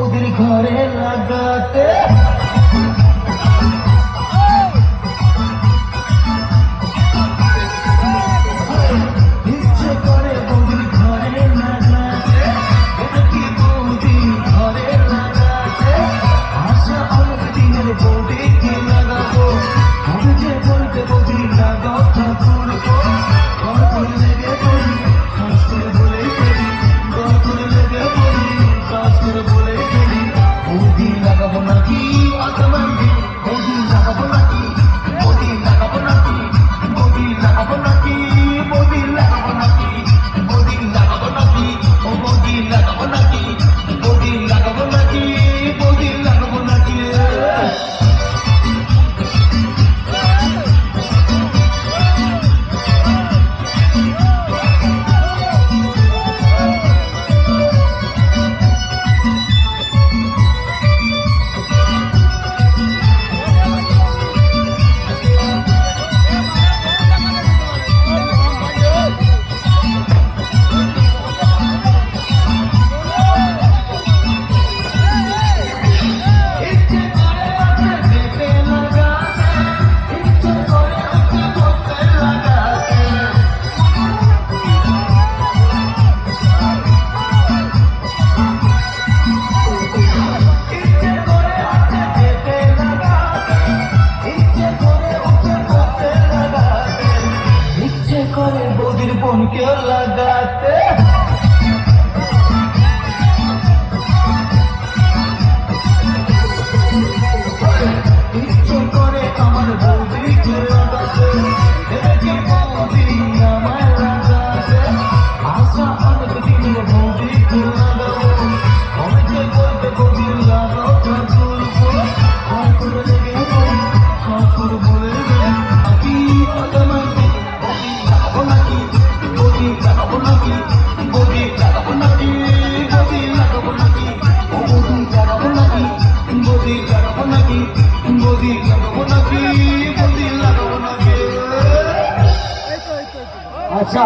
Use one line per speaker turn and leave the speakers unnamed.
বৌদির ঘরে লাগাতে ইচ্ছে করে বৌদির ঘরে লাগাতে এটা কি বৌদি ঘরে লাগাতে আশা অনেক দিনের বৌদিকে লাগাবো আমি যে বলতে বৌদি লাগাও ঠাকুর ঘর করে লেগে পড়ি শ্বাস করে বলেই ফেলি ঘর করে লেগে পড়ি শ্বাস করে বলেই ফেলি বৌদি লাগাবো নাকি আসমান দিয়ে বৌদি লাগাবো নাকি বৌদি লাগাবো নাকি বৌদি লাগাবো নাকি বৌদি লাগাবো নাকি বৌদি লাগাবো নাকি ও বৌদি লাগাবো নাকি বৌদি লাগাবো নাকি বৌদি লাগাবো নাকি করে বৌদির বোনকে লাগাতে ইচ্ছে করে আমার বৌদিকে লাগাতে এদিকে বৌদি আমায় লাগাতে আশা অনেক দিনের বৌদিকে লাগাবো অনেকে বলতে বৌদি লাগাও ঠাকুর ঘর করে লেগে পড়ি ঠাকুর বলে নাকি অজামাইতে বৌদি লাগাবো নাকি বৌদি লাগাবো নাকি বৌদি লাগাবো নাকি ও বৌদি লাগাবো নাকি বৌদি লাগাবো নাকি বৌদি লাগাবো নাকি বৌদি লাগাবো নাকি
আচ্ছা